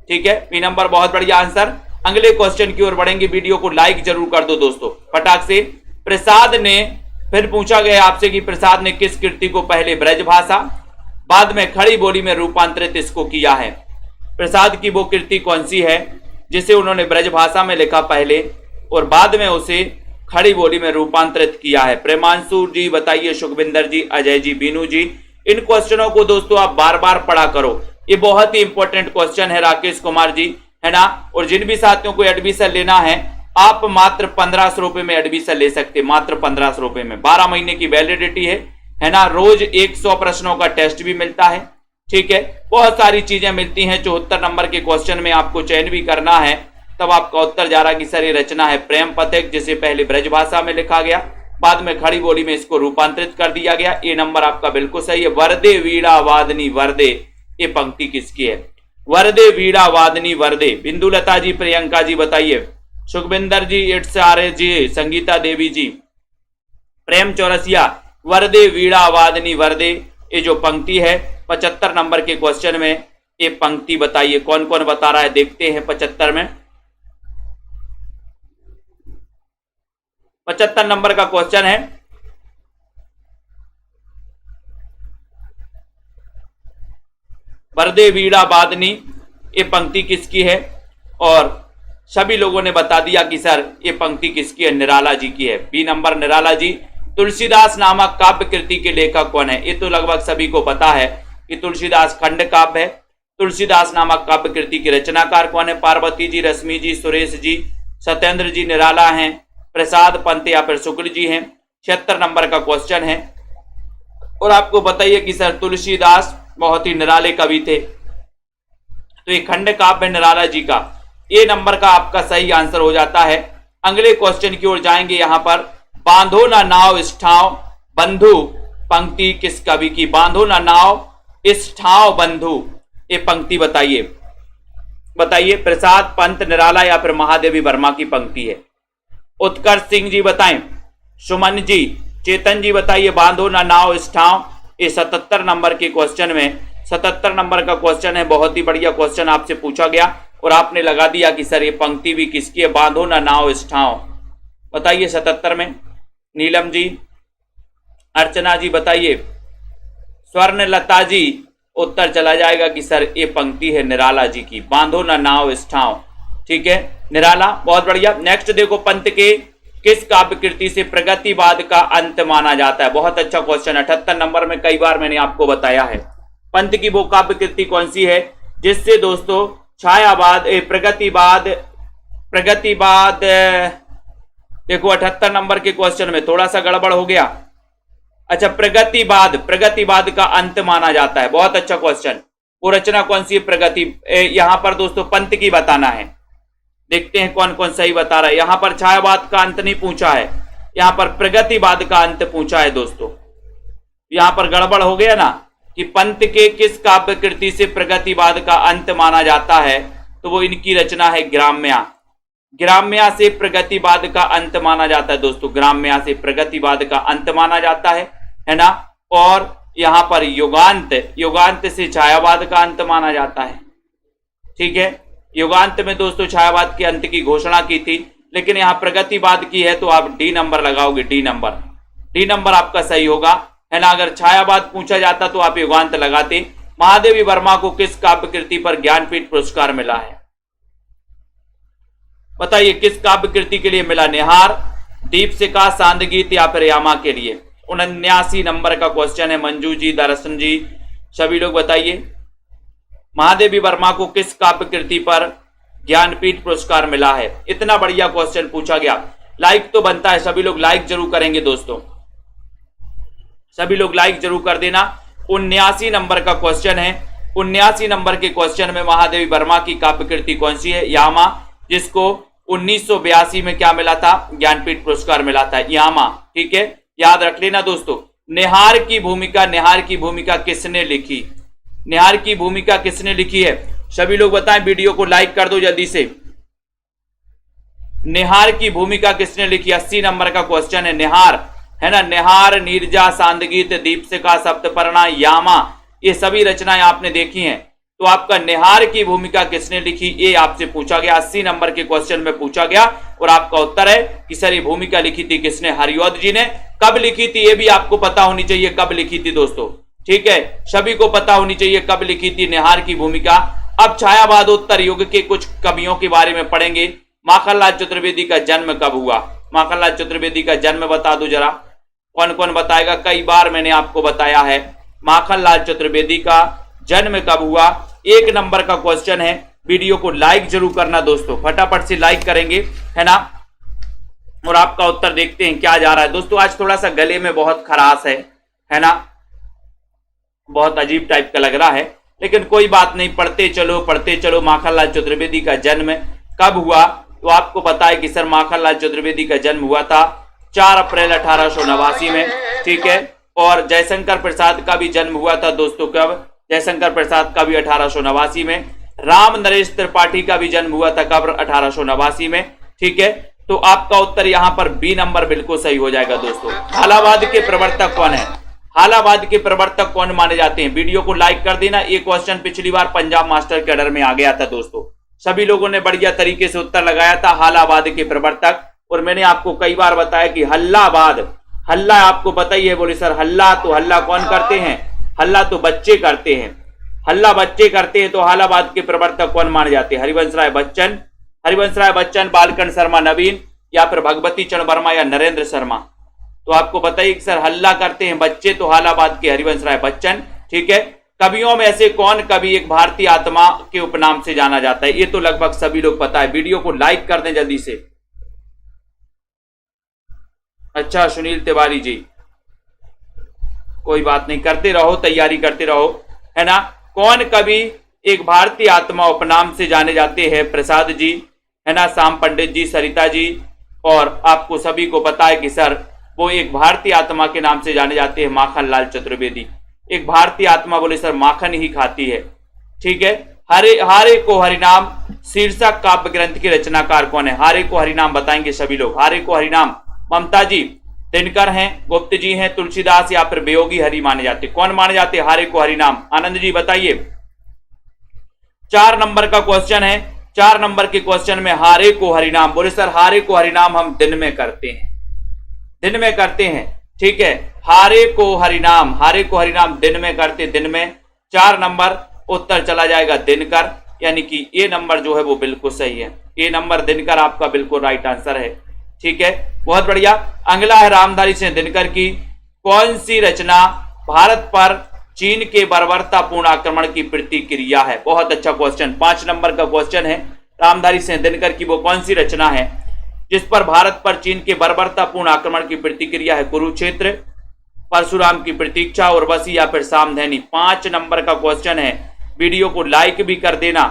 ठीक है, बी नंबर बहुत बढ़िया आंसर। अगले क्वेश्चन की ओर बढ़ेंगे, वीडियो को लाइक जरूर कर दो दोस्तों फटाक से। प्रसाद ने, फिर पूछा गया आपसे कि प्रसाद ने किस कृति को पहले ब्रजभाषा बाद में खड़ी बोली में रूपांतरित इसको किया है? प्रसाद की वो कृति कौन सी है जिसे उन्होंने ब्रजभाषा में लिखा पहले और बाद में उसे खड़ी बोली में रूपांतरित किया है? प्रेमांशु जी बताइए, सुखविंदर जी, अजय जी, बीनू जी। इन क्वेश्चनों को दोस्तों आप बार बार पढ़ा करो, ये बहुत ही इंपॉर्टेंट क्वेश्चन है। राकेश कुमार जी, है ना। और जिन भी साथियों को एडमिशन लेना है, आप मात्र 1500 रुपए में एडमिशन ले सकते हैं, मात्र 1500 रुपए में। 12 महीने की वैलिडिटी है ना। रोज 100 प्रश्नों का टेस्ट भी मिलता है। ठीक है, बहुत सारी चीजें मिलती हैं। 74 नंबर के क्वेश्चन में आपको चयन भी करना है, तब आपका उत्तर जा रहा कि सर ये रचना है प्रेम पथिक, जिसे पहले ब्रज भाषा में लिखा गया, बाद में खड़ी बोली में इसको रूपांतरित कर दिया गया। ये नंबर आपका बिल्कुल सही है। वरदे वीणा वादनी वरदे, ये पंक्ति किसकी है? वरदे वीणा वादनी वरदे। बिंदुलता जी, प्रियंका जी बताइए। सुखविंदर जी, इट्स आर्य जी, संगीता देवी जी, प्रेम चौरसिया, वरदे वीणा वादनी वरदे, ये जो पंक्ति है 75 नंबर के क्वेश्चन में, ये पंक्ति बताइए। कौन कौन बता रहा है देखते हैं। 75 में 75 नंबर का क्वेश्चन है, वरदे वीणा वादनी, ये पंक्ति किसकी है? और सभी लोगों ने बता दिया कि सर ये पंक्ति किसकी है? निराला जी की है। B number Nirala ji. तुलसीदास नामक काव्य कृति के लेखक कौन है? ये तो लगभग सभी को पता है कि तुलसीदास खंड काव्य है। तुलसीदास नामक काव्य कृति के रचनाकार कौन है? पार्वती जी, रश्मि जी, सुरेश जी, सत्येंद्र जी, निराला हैं, प्रसाद पंत या फिर शुक्ल जी हैं। 76 नंबर का क्वेश्चन है। और आपको बताइए कि सर तुलसीदास बहुत ही निराले कवि थे, तो ये खंड काव्य निराला जी का, ये नंबर का आपका सही आंसर हो जाता है। अगले क्वेश्चन की ओर जाएंगे। यहां पर बांधो ना नाव इस ठाव बंधु, पंक्ति किस कवि की? बांधो ना नाव इस ठाव बंधु, ये पंक्ति बताइए। बताइए, प्रसाद पंत, निराला या फिर महादेवी वर्मा की पंक्ति है। उत्कर्ष सिंह जी बताएं। सुमन जी, चेतन जी बताइए। बांधो ना नाव इस ठाव, ये 77 नंबर के क्वेश्चन में, 77 नंबर का क्वेश्चन है। बहुत ही बढ़िया क्वेश्चन आपसे पूछा गया और आपने लगा दिया कि सर ये पंक्ति भी किसकी है? बांधो ना नाव इस ठाव, बताइए 77 में। नीलम जी, अर्चना जी बताइए। स्वर्णलता जी, उत्तर चला जाएगा कि सर ये पंक्ति है निराला जी की, बांधो ना नाव इस ठाव। ठीक है, निराला, बहुत बढ़िया। नेक्स्ट देखो, पंत के किस काव्य कृति से प्रगतिवाद का अंत माना जाता है? बहुत अच्छा क्वेश्चन। 78 नंबर में कई बार मैंने आपको बताया है। पंत की वो काव्य कृति कौन सी है जिससे दोस्तों छायावाद, प्रगतिवाद देखो 78 नंबर के क्वेश्चन में थोड़ा सा गड़बड़ हो गया। अच्छा, प्रगतिवाद का अंत माना जाता है। बहुत अच्छा क्वेश्चन। वो रचना कौन सी है? प्रगति। यहां पर दोस्तों पंत की बताना है। देखते हैं कौन कौन सही बता रहा है। यहां पर छायावाद का अंत नहीं पूछा है, यहां पर प्रगतिवाद का अंत पूछा है दोस्तों। यहां पर गड़बड़ हो गया ना कि पंत के किस काव्य कृति से प्रगतिवाद का अंत माना जाता है, तो वो इनकी रचना है ग्राम्या। ग्राम्या से प्रगतिवाद का अंत माना जाता है दोस्तों। ग्राम्या से प्रगतिवाद का अंत माना जाता है ना। और यहां पर युगांत से छायावाद का अंत माना जाता है। ठीक है, युगांत में दोस्तों छायावाद के अंत की घोषणा की थी, लेकिन यहां प्रगतिवाद की है तो आप डी नंबर लगाओगे। डी नंबर आपका सही होगा, है ना। अगर छायावाद पूछा जाता तो आप युगांत लगाते। महादेवी वर्मा को किस काव्य कृति पर ज्ञानपीठ पुरस्कार मिला है? बताइए, किस काव्य कृति के लिए मिला? निहार, दीपशिखा, सांदगीत या फिर यामा के लिए? 79 नंबर का क्वेश्चन है। मंजू जी, दर्शन जी, सभी लोग बताइए। महादेवी वर्मा को किस काव्य कृति पर ज्ञानपीठ पुरस्कार मिला है? इतना बढ़िया क्वेश्चन पूछा गया, लाइक तो बनता है। सभी लोग लाइक जरूर करेंगे दोस्तों, सभी लोग लाइक जरूर कर देना। 79 नंबर का क्वेश्चन है। 79 नंबर के क्वेश्चन में महादेवी वर्मा की काव्य कृति कौन सी है? यामा, जिसको 1982 में क्या मिला था? ज्ञानपीठ पुरस्कार मिला था, यामा। ठीक है, याद रख लेना दोस्तों। निहार की भूमिका किसने लिखी? निहार की भूमिका किसने लिखी है? सभी लोग बताएं, वीडियो को लाइक कर दो जल्दी से। निहार की भूमिका किसने लिखी? 80 नंबर का क्वेश्चन है। निहार, है ना। निहार, नीरजा, सांदगीत, दीपशिखा, सप्तपर्णा, यामा, ये सभी रचनाएं आपने देखी हैं। तो आपका निहार की भूमिका किसने लिखी, ये आपसे पूछा गया। 80 नंबर के क्वेश्चन में पूछा गया और आपका उत्तर है कि सर ये भूमिका लिखी थी किसने? हरिऔध जी ने। कब लिखी थी ये भी आपको पता होनी चाहिए, कब लिखी थी दोस्तों। ठीक है, सभी को पता होनी चाहिए कब लिखी थी निहार की भूमिका। अब छायावादोत्तर युग के कुछ कवियों के बारे में पढ़ेंगे। माखनलाल चतुर्वेदी का जन्म कब हुआ? माखनलाल चतुर्वेदी का जन्म बता दो जरा, कौन कौन बताएगा? कई बार मैंने आपको बताया है माखनलाल चतुर्वेदी का जन्म कब हुआ। 1 नंबर का क्वेश्चन है। वीडियो को लाइक जरूर करना दोस्तों, फटाफट से लाइक करेंगे, है ना। और आपका उत्तर देखते हैं क्या जा रहा है दोस्तों। आज थोड़ा सा गले में बहुत खराश है ना, बहुत अजीब टाइप का लग रहा है। लेकिन कोई बात नहीं, पढ़ते चलो। माखनलाल चतुर्वेदी का जन्म कब हुआ? तो आपको पता है कि सर माखनलाल चतुर्वेदी का जन्म हुआ था 4 अप्रैल 1889 में, ठीक है। और जयशंकर प्रसाद का भी जन्म हुआ था दोस्तों, कब? जयशंकर प्रसाद का भी 1889 में। राम नरेश त्रिपाठी का भी जन्म हुआ था कब? 1889 में, ठीक है। तो आपका उत्तर यहां पर बी नंबर बिल्कुल सही हो जाएगा दोस्तों। हालावाद के प्रवर्तक कौन है? हालावाद के प्रवर्तक कौन माने जाते हैं? वीडियो को लाइक कर देना। ये क्वेश्चन पिछली बार पंजाब मास्टर कैडर में आ गया था दोस्तों, सभी लोगों ने बढ़िया तरीके से उत्तर लगाया था, हालावाद के प्रवर्तक। और मैंने आपको कई बार बताया कि हल्लाबाद, हल्ला आपको बताइए, बोले सर हल्ला, तो हल्ला कौन करते हैं? हल्ला तो बच्चे करते हैं, हल्ला बच्चे करते हैं। तो हालावाद के प्रवर्तक कौन माने जाते हैं? हरिवंश राय बच्चन, हरिवंश राय बच्चन, बालकन शर्मा नवीन, या फिर भगवती चरण वर्मा, या नरेंद्र शर्मा। तो आपको बताइए कि सर हल्ला करते हैं बच्चे, तो हालावाद के हरिवंश राय बच्चन, ठीक है। कवियों में से कौन कवि एक भारतीय आत्मा के उपनाम से जाना जाता है? ये तो लगभग सभी लोग पता है। वीडियो को लाइक कर दें जल्दी से। अच्छा सुनील तिवारी जी, कोई बात नहीं, करते रहो, तैयारी करते रहो, है ना। कौन कवि एक भारतीय आत्मा उपनाम से जाने जाते हैं? प्रसाद जी, है ना, श्याम पंडित जी, सरिता जी। और आपको सभी को पता है कि सर वो एक भारतीय आत्मा के नाम से जाने जाते हैं माखनलाल चतुर्वेदी। एक भारतीय आत्मा बोले सर माखन ही खाती है, ठीक है। हारे को हरिनाम शीर्षक काव्य ग्रंथ के रचनाकार कौन है? हारे को हरिनाम बताएंगे सभी लोग। हारे को हरिनाम ममता जी, दिनकर हैं, गुप्त जी हैं, तुलसीदास या फिर वियोगी हरि माने जाते। कौन माने जाते हारे को हरिनाम? आनंद जी बताइए। 4 नंबर का क्वेश्चन है। 4 नंबर के क्वेश्चन में हारे को हरिनाम, बोले सर हारे को हरिनाम हम दिन में करते हैं, दिन में करते हैं, ठीक है। हारे को हरिनाम, हारे को हरिनाम दिन में करते, दिन में। 4 नंबर उत्तर चला जाएगा दिनकर, यानी कि ए नंबर जो है वो बिल्कुल सही है। ए नंबर दिनकर आपका बिल्कुल राइट आंसर है, ठीक है, बहुत बढ़िया। अगला है रामधारी सिंह दिनकर की कौन सी रचना भारत पर चीन के बर्बरतापूर्ण आक्रमण की प्रतिक्रिया है? बहुत अच्छा क्वेश्चन, 5 नंबर का क्वेश्चन है। रामधारी सिंह दिनकर की वो कौन सी रचना है जिस पर भारत पर चीन के बर्बरतापूर्ण आक्रमण की प्रतिक्रिया है? कुरुक्षेत्र, परशुराम की प्रतीक्षा, उर्वशी या फिर सामधेनी। 5 नंबर का क्वेश्चन है। वीडियो को लाइक भी कर देना।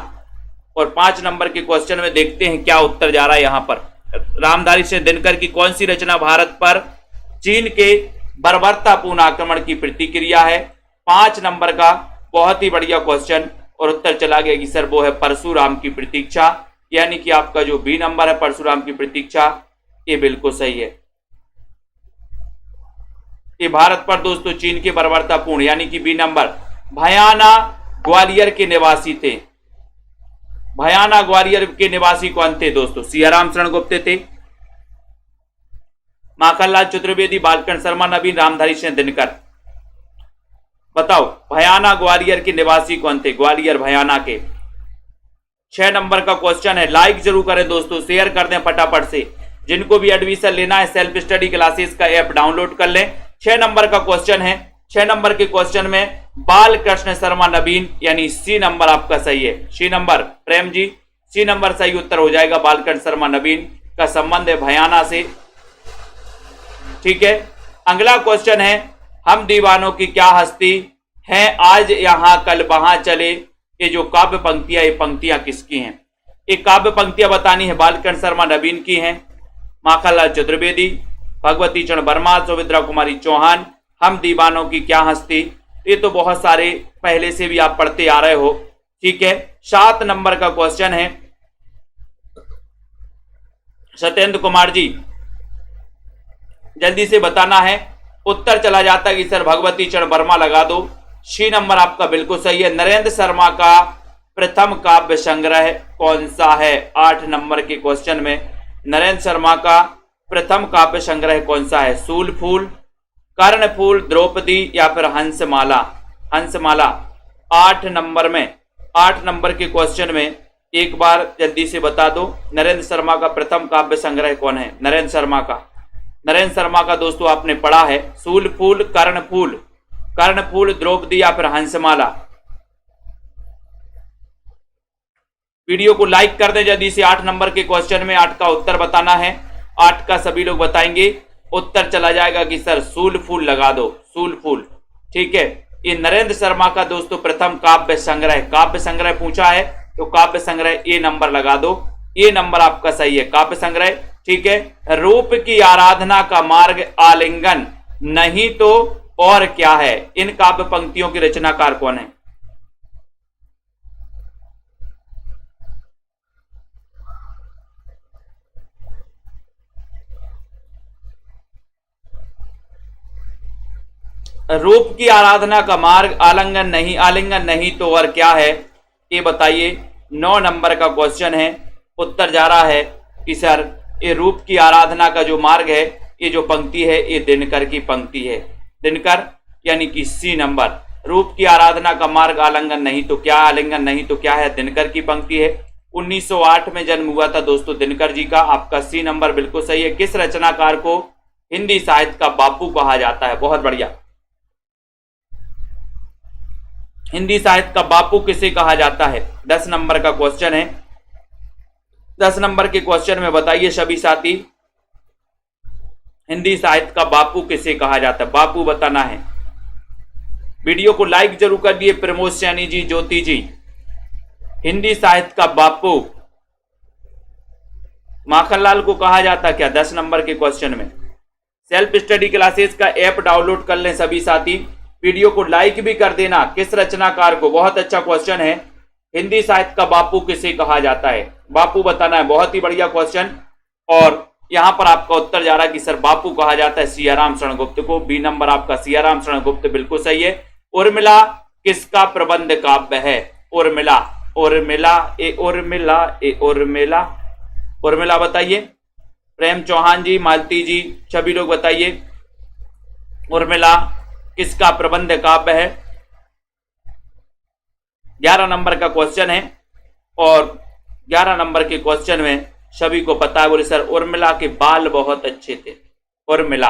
और 5 नंबर के क्वेश्चन में देखते हैं क्या उत्तर जा रहा है यहां पर। रामधारी सिंह दिनकर की कौन सी रचना भारत पर चीन के बर्बरतापूर्ण आक्रमण की प्रतिक्रिया है? 5 नंबर का बहुत ही बढ़िया क्वेश्चन। और उत्तर चला गया कि सर वो है परशुराम की प्रतीक्षा, यानी कि आपका जो बी नंबर है परशुराम की प्रतीक्षा, ये बिल्कुल सही है। ये भारत पर दोस्तों चीन के बर्बरतापूर्ण, यानी कि बी नंबर। भयाना ग्वालियर के निवासी थे। भयाना ग्वालियर के निवासी कौन थे दोस्तों? सियाराम शरण गुप्त थे, माखनलाल चतुर्वेदी, बालकन शर्मा नवीन, रामधारी सिंह दिनकर। बताओ भयाना ग्वालियर के निवासी कौन थे? ग्वालियर भयाना के। 6 नंबर का क्वेश्चन है। लाइक जरूर करें दोस्तों, शेयर कर दें फटाफट से। जिनको भी एडमिशन लेना है सेल्फ स्टडी क्लासेस का ऐप डाउनलोड कर लें। 6 नंबर का क्वेश्चन है। 6 नंबर के क्वेश्चन में बालकृष्ण शर्मा नवीन, यानी सी नंबर आपका सही है। सी नंबर प्रेम जी, सी नंबर सही उत्तर हो जाएगा। बालकृष्ण शर्मा नवीन का संबंध है भयाना से, ठीक है। अगला क्वेश्चन है हम दीवानों की क्या हस्ती है, आज यहां कल वहां चले। ये जो काव्य पंक्तियां, ये पंक्तियां किसकी हैं? ये काव्य पंक्तियां बतानी है, बालकृष्ण शर्मा नवीन की हैं, माखनलाल चतुर्वेदी, भगवती चरण वर्मा, सुमित्रा कुमारी चौहान। हम दीवानों की क्या हस्ती, ये तो बहुत सारे पहले से भी आप पढ़ते आ रहे हो, ठीक है। 7 नंबर का क्वेश्चन है। सत्येंद्र कुमार जी जल्दी से बताना है। उत्तर चला जाता है कि सर भगवती चरण वर्मा लगा दो। सी नंबर आपका बिल्कुल सही है। नरेंद्र शर्मा का प्रथम काव्य संग्रह कौन सा है? 8 नंबर के क्वेश्चन में नरेंद्र शर्मा का प्रथम काव्य संग्रह कौन सा है? सूलफूल, कर्णफूल, द्रौपदी या फिर हंसमाला। हंसमाला 8 नंबर में, 8 नंबर के क्वेश्चन में एक बार जल्दी से बता दो नरेंद्र शर्मा का प्रथम काव्य संग्रह कौन है? नरेंद्र शर्मा का, नरेंद्र शर्मा का दोस्तों आपने पढ़ा है सूलफूल, कर्णफूल, कर्णफूल, द्रौपदी या फिर हंसमाला। वीडियो को लाइक कर दें जल्दी से। 8 नंबर के क्वेश्चन में 8 का उत्तर बताना है। 8 का सभी लोग बताएंगे। उत्तर चला जाएगा कि सर सूलफूल लगा दो, सूलफूल, ठीक है। ये नरेंद्र शर्मा का दोस्तों प्रथम काव्य संग्रह पूछा है, तो काव्य संग्रह ए नंबर लगा दो, ए नंबर आपका सही है, काव्य संग्रह। ठीक है। रूप की आराधना का मार्ग आलिंगन नहीं तो और क्या है? इन काव्य पंक्तियों के रचनाकार कौन है? रूप की आराधना का मार्ग आलिंगन नहीं तो और क्या है? ये बताइए। 9 नंबर का क्वेश्चन है। उत्तर जा रहा है कि सर ये रूप की आराधना का जो मार्ग है, ये जो पंक्ति है, ये दिनकर की पंक्ति है। दिनकर यानी कि सी नंबर। रूप की आराधना का मार्ग आलिंगन नहीं तो क्या है? दिनकर की पंक्ति है। 1908 में जन्म हुआ था दोस्तों दिनकर जी का। आपका सी नंबर बिल्कुल सही है। किस रचनाकार को हिंदी साहित्य का बापू कहा जाता है? बहुत बढ़िया। हिंदी साहित्य का बापू किसे कहा जाता है? 10 नंबर का क्वेश्चन है। 10 नंबर के क्वेश्चन में बताइए सभी साथी, हिंदी साहित्य का बापू किसे कहा जाता है? बापू बताना है। वीडियो को लाइक जरूर कर दिए। प्रमोद सैनी जी, ज्योति जी। हिंदी साहित्य का बापू माखनलाल को कहा जाता क्या? 10 नंबर के क्वेश्चन में। सेल्फ स्टडी क्लासेस का ऐप डाउनलोड कर लें सभी साथी। वीडियो को लाइक भी कर देना। किस रचनाकार को? बहुत अच्छा क्वेश्चन है। हिंदी साहित्य का बापू किसे कहा जाता है? बापू बताना है। बहुत ही बढ़िया क्वेश्चन। और यहां पर आपका उत्तर जा रहा है कि सर बापू कहा जाता है सियाराम शरण गुप्त को। बी नंबर आपका सियाराम शरण गुप्त बिल्कुल सही है। उर्मिला किसका प्रबंध काव्य है? उर्मिला उर्मिला बताइए। प्रेम चौहान जी, मालती जी, सभी लोग बताइए। उर्मिला किसका प्रबंध काव्य है? 11 नंबर का क्वेश्चन है। और 11 नंबर के क्वेश्चन में सभी को पता है, बोले सर उर्मिला के बाल बहुत अच्छे थे। उर्मिला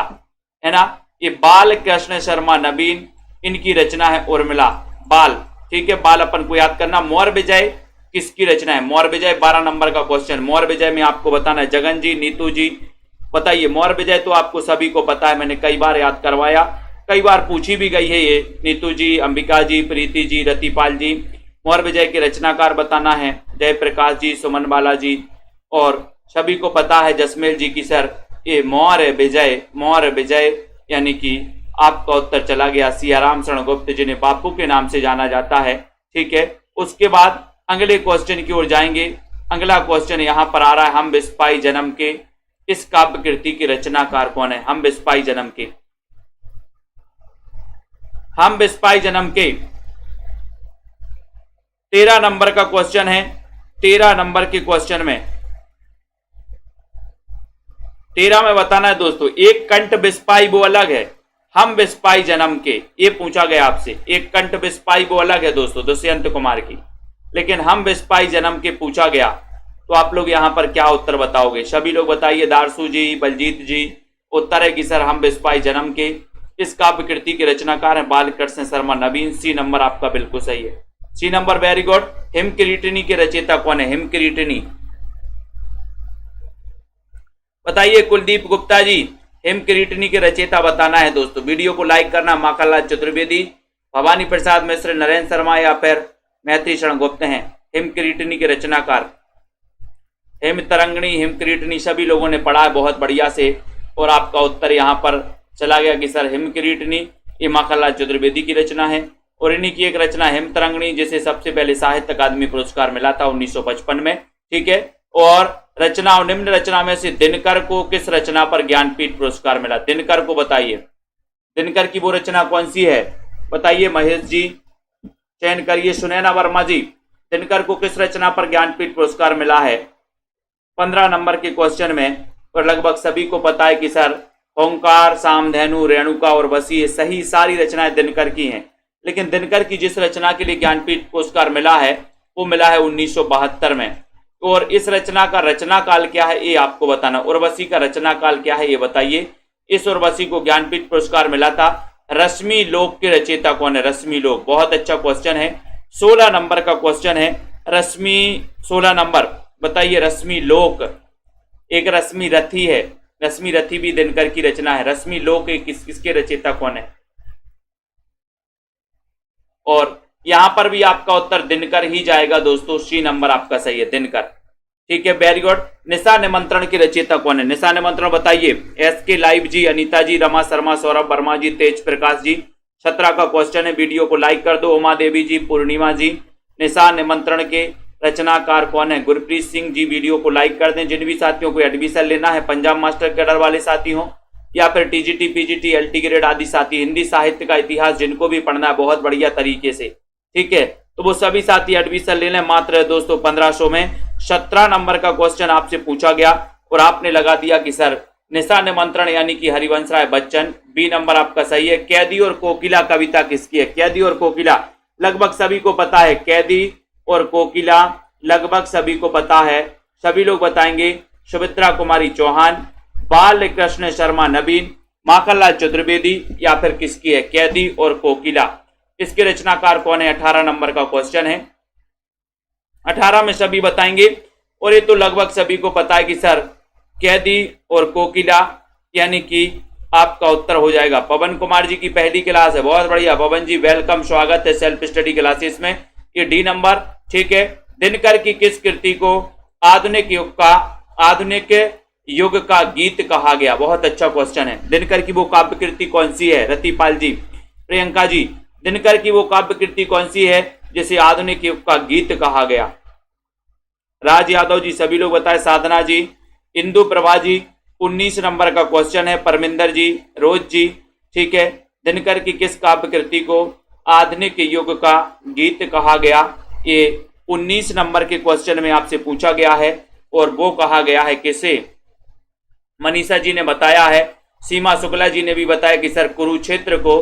है ना, ये बाल कृष्ण शर्मा नवीन, इनकी रचना है उर्मिला। बाल, ठीक है। बाल अपन को याद करना। मौर्य विजय किसकी रचना है? मौर्य विजय 12 नंबर का क्वेश्चन। मौर्य विजय में आपको बताना है। जगन जी, नीतू जी बताइए। मौर्य विजय तो आपको सभी को पता है, मैंने कई बार याद करवाया, कई बार पूछी भी गई है ये। नीतू जी, अंबिका जी, प्रीति जी, रतिपाल जी। मौर्य विजय के रचनाकार बताना है। जयप्रकाश जी, सुमन बाला जी। और सभी को पता है जसमेल जी की सर ये मौर्य विजय यानी कि आपका उत्तर चला गया सियाराम शरण गुप्त, जिन्हें बापू के नाम से जाना जाता है। ठीक है। उसके बाद अगले क्वेश्चन की ओर जाएंगे। अगला क्वेश्चन यहां पर आ रहा है, हम बिस्पाई जन्म के। इस काव्य कृति की रचनाकार कौन है? हम बिस्पाई जन्म के। हम बिस्पाई जन्म के 13 नंबर का क्वेश्चन है। 13 नंबर के क्वेश्चन में 13 में बताना है दोस्तों, एक कंठ बिस्पाई वो अलग है, हम बिस्पाई जन्म के। ये पूछा गया आपसे। एक कंठ बिस्पाई वो अलग है दोस्तों दुष्यंत कुमार की, लेकिन हम बिस्पाई जन्म के पूछा गया। तो आप लोग यहां पर क्या उत्तर बताओगे? सभी लोग बताइए। दारसू जी, बलजीत जी। उत्तर है कि सर हम बिस्पाई जन्म के। इस काव्य कृति के रचनाकार हैं बालकृष्ण शर्मा नवीन। सी नंबर आपका बिल्कुल सही है। C number, very good. Himkiritini के रचयिता कौन है? हिमकिरीटिनी बताइए। कुलदीप गुप्ता जी, हिमकिरीटिनी के रचयिता बताना है दोस्तों। वीडियो को लाइक करना। माखनलाल चतुर्वेदी, भवानी प्रसाद मिश्र, नरेंद्र शर्मा या फिर मैथिली शरण गुप्त हैं हिमकिरीटिनी के रचनाकार। हिम तरंगणी, हिमकिरीटिनी सभी लोगों ने पढ़ा है बहुत बढ़िया से। और आपका उत्तर यहां पर चला गया कि सर हिमकिरीटिनी ये माखनलाल चतुर्वेदी की रचना है। और इन्हीं की एक रचना हिम तरंगणी, जिसे सबसे पहले साहित्य अकादमी पुरस्कार मिला था 1955 में। ठीक है। और रचना और निम्न रचना में से दिनकर को किस रचना पर ज्ञानपीठ पुरस्कार मिला? दिनकर को बताइए। दिनकर की वो रचना कौन सी है? बताइए। महेश जी चयन करिए। सुनैना वर्मा जी, दिनकर को किस रचना पर ज्ञानपीठ पुरस्कार मिला है? 15 नंबर के क्वेश्चन में। और लगभग सभी को पता है कि सर ओंकार, सामधेनु, रेणुका और वसी, ये सही सारी रचनाएं दिनकर की हैं। लेकिन दिनकर की जिस रचना के लिए ज्ञानपीठ पुरस्कार मिला है वो मिला है 1972 में। और इस रचना का रचना काल क्या है ये आपको बताना। उर्वशी का रचना काल क्या है ये बताइए। इस उर्वशी को ज्ञानपीठ पुरस्कार मिला था। रश्मि लोक के रचयिता कौन है? रश्मि लोक, बहुत अच्छा क्वेश्चन है। 16 नंबर का क्वेश्चन है। रश्मि 16 नंबर बताइए। रश्मि लोक, एक रश्मि रथी है। रश्मि रथी भी दिनकर की रचना है। रश्मि लोक किसके रचयिता कौन है? और यहां पर भी आपका उत्तर दिनकर ही जाएगा दोस्तों, सी नंबर आपका सही है, दिनकर। ठीक है, वेरी गुड। निशा निमंत्रण की रचयिता कौन है? निशा निमंत्रण बताइए। SK लाइव जी, अनीता जी, रमा शर्मा, सौरभ वर्मा जी, तेज प्रकाश जी। 17 का क्वेश्चन है, वीडियो को लाइक कर दो। उमा देवी जी, पूर्णिमा जी। निशा निमंत्रण के रचनाकार कौन है? गुरप्रीत सिंह जी, वीडियो को लाइक कर दें। जिन भी साथियों को एडमिशन लेना है, पंजाब मास्टर कैडर वाले साथी हो या फिर TGT PGT LT ग्रेड आदि साथी, हिंदी साहित्य का इतिहास जिनको भी पढ़ना है बहुत बढ़िया तरीके से, ठीक है, तो वो सभी साथी एडमिशन ले लें। मात्र दोस्तों 1500 में 17 नंबर का क्वेश्चन आपसे पूछा गया और आपने लगा दिया कि सर निशा निमंत्रण यानी कि हरिवंश राय बच्चन। बी नंबर आपका सही है। कैदी और कोकिला कविता किसकी है? कैदी और कोकिला लगभग सभी को पता है। कैदी और कोकिला लगभग सभी को पता है। सभी लोग बताएंगे। सुमित्रा कुमारी चौहान, बाल कृष्ण शर्मा नवीन, माखनलाल चतुर्वेदी या फिर किसकी है? कैदी और कोकिला। इसके रचनाकार कौन है? 18 नंबर का क्वेश्चन है। 18 में सभी बताएंगे और ये तो लगभग सभी को पता है कि सर कैदी और कोकिला यानी कि आपका उत्तर हो जाएगा। पवन कुमार जी की पहली क्लास है, बहुत बढ़िया पवन जी, वेलकम, स्वागत है सेल्फ स्टडी क्लासेस में। ये डी नंबर, ठीक है। दिनकर की किस कृति को आधुनिक युग का गीत कहा गया? बहुत अच्छा क्वेश्चन है। दिनकर की वो काव्य कृति कौन सी है? रतिपाल जी, प्रियंका जी, दिनकर की वो काव्य कृति कौन सी है जिसे आधुनिक युग का गीत कहा गया? राज यादव जी, सभी लोग बताएं। साधना जी, इंदु प्रभा जी, 19 नंबर का क्वेश्चन है। परमिंदर जी, रोज जी, ठीक है। दिनकर की किस काव्य कृति को आधुनिक युग का गीत कहा गया? ये 19 नंबर के क्वेश्चन में आपसे पूछा गया है और वो कहा गया है किसे? मनीषा जी ने बताया है। सीमा शुक्ला जी ने भी बताया कि सर कुरुक्षेत्र को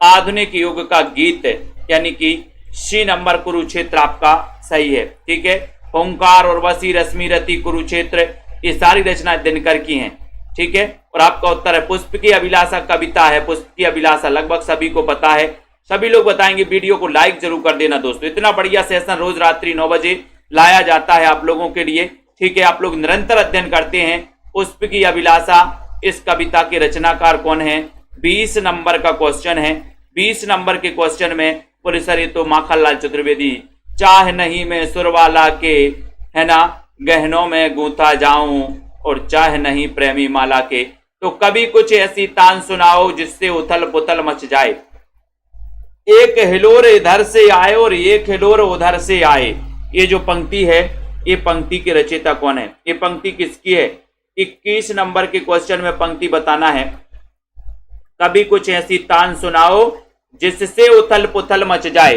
आधुनिक युग का गीत यानी कि सी नंबर कुरुक्षेत्र आपका सही है, ठीक है। ओंकार, उर्वशी, रश्मि, रति, कुरुक्षेत्र ये सारी रचना दिनकर की हैं, ठीक है। और आपका उत्तर है पुष्प की अभिलाषा कविता है। पुष्प की अभिलाषा लगभग सभी को पता है। सभी लोग बताएंगे। वीडियो को लाइक जरूर कर देना दोस्तों। इतना बढ़िया सेशन रोज रात्रि 9 बजे लाया जाता है आप लोगों के लिए, ठीक है। आप लोग निरंतर अध्ययन करते हैं। पुष्प की अभिलाषा, इस कविता के रचनाकार कौन है? 20 नंबर का क्वेश्चन है। 20 नंबर के क्वेश्चन में बोले सर ये तो माखनलाल चतुर्वेदी, चाह नहीं मैं सुरवाला के, है ना, गहनों में गूंथा जाऊं और चाह नहीं प्रेमी माला के। तो कभी कुछ ऐसी तान सुनाओ जिससे उथल पुथल मच जाए, एक हिलोर इधर से आए और एक हिलोर उधर से आए। ये जो पंक्ति है, ये पंक्ति के रचयिता कौन है? ये पंक्ति किसकी है? 21 नंबर के क्वेश्चन में पंक्ति बताना है। कभी कुछ ऐसी तान सुनाओ जिससे उथल पुथल मच जाए,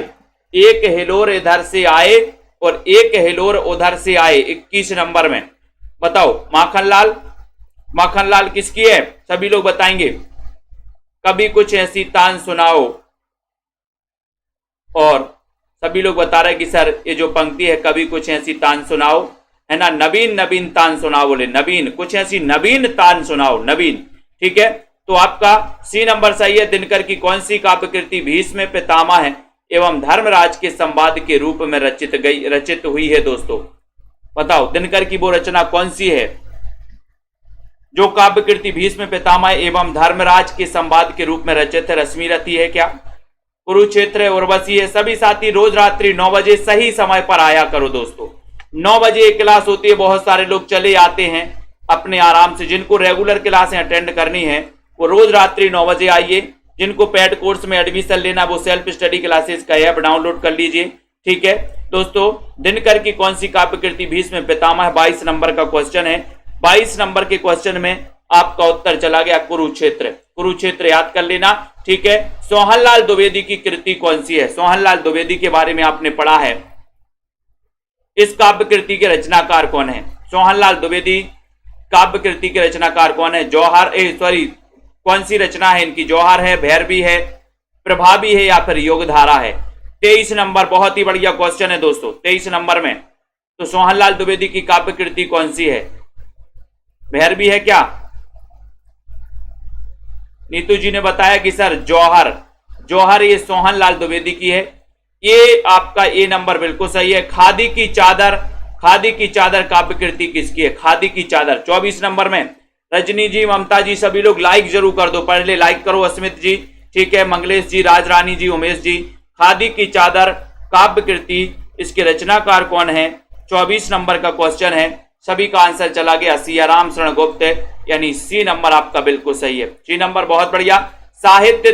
एक हिलोर इधर से आए और एक हिलोर उधर से आए। 21 नंबर में बताओ। माखनलाल किसकी है? सभी लोग बताएंगे। कभी कुछ ऐसी तान सुनाओ, और सभी लोग बता रहे कि सर ये जो पंक्ति है कभी कुछ ऐसी तान सुनाओ, है ना, नवीन नवीन तान सुनाओ। बोले नवीन, कुछ ऐसी नवीन तान सुनाओ, नवीन, ठीक है। तो आपका सी नंबर सही है। दिनकर की कौन सी काव्य कृति भीष्म पितामह है एवं धर्मराज के संवाद के रूप में रचित हुई है? दोस्तों बताओ, दिनकर की वो रचना कौन सी है जो काव्य कृति भीष्म पितामह एवं धर्मराज के संवाद के रूप में रचित है? रश्मि रति है क्या? कुरुक्षेत्र, उर्वशी है। सभी साथी रोज रात्रि 9 बजे सही समय पर आया करो दोस्तों। 9 बजे एक क्लास होती है। बहुत सारे लोग चले आते हैं अपने आराम से। जिनको रेगुलर क्लासें अटेंड करनी है वो रोज रात्रि 9 बजे आइए। जिनको पेड कोर्स में एडमिशन लेना वो सेल्फ स्टडी क्लासेस का ऐप डाउनलोड कर लीजिए, ठीक है दोस्तों। दिनकर की कौन सी काव्य कृति भीष्म पितामह? 22 नंबर का क्वेश्चन है। 22 नंबर के क्वेश्चन में आपका उत्तर चला गया कुरुक्षेत्र। कुरुक्षेत्र याद कर लेना, ठीक है। सोहनलाल द्विवेदी की कृति कौन सी है? सोहनलाल द्विवेदी के बारे में आपने पढ़ा है। इस काव्य कृति के रचनाकार कौन है? सोहनलाल द्विवेदी काव्य कृति के रचनाकार कौन है? कौन सी रचना है इनकी? जौहर है, भैरवी है, प्रभावी है या फिर योगधारा है? 23 नंबर, बहुत ही बढ़िया क्वेश्चन है दोस्तों। 23 नंबर में तो सोहनलाल द्विवेदी की काव्य कृति कौन सी है? भैरवी है क्या? नीतू जी ने बताया कि सर जौहर ये सोहनलाल द्विवेदी की है। ये आपका ए नंबर बिल्कुल सही है। खादी की चादर काव्य कृति किसकी है? खादी की चादर। 24 नंबर में रजनी जी, ममता जी, सभी लोग लाइक जरूर कर दो। पहले लाइक करो। अस्मित जी, ठीक है, मंगलेश जी, राजरानी जी, उमेश जी, खादी की चादर काव्य कृति, इसके रचनाकार कौन है? 24 नंबर का क्वेश्चन है। सभी का आंसर चला गया सियाराम शरण गुप्त, यानी सी नंबर आपका बिल्कुल सही है। सी नंबर बहुत बढ़िया। साहित्य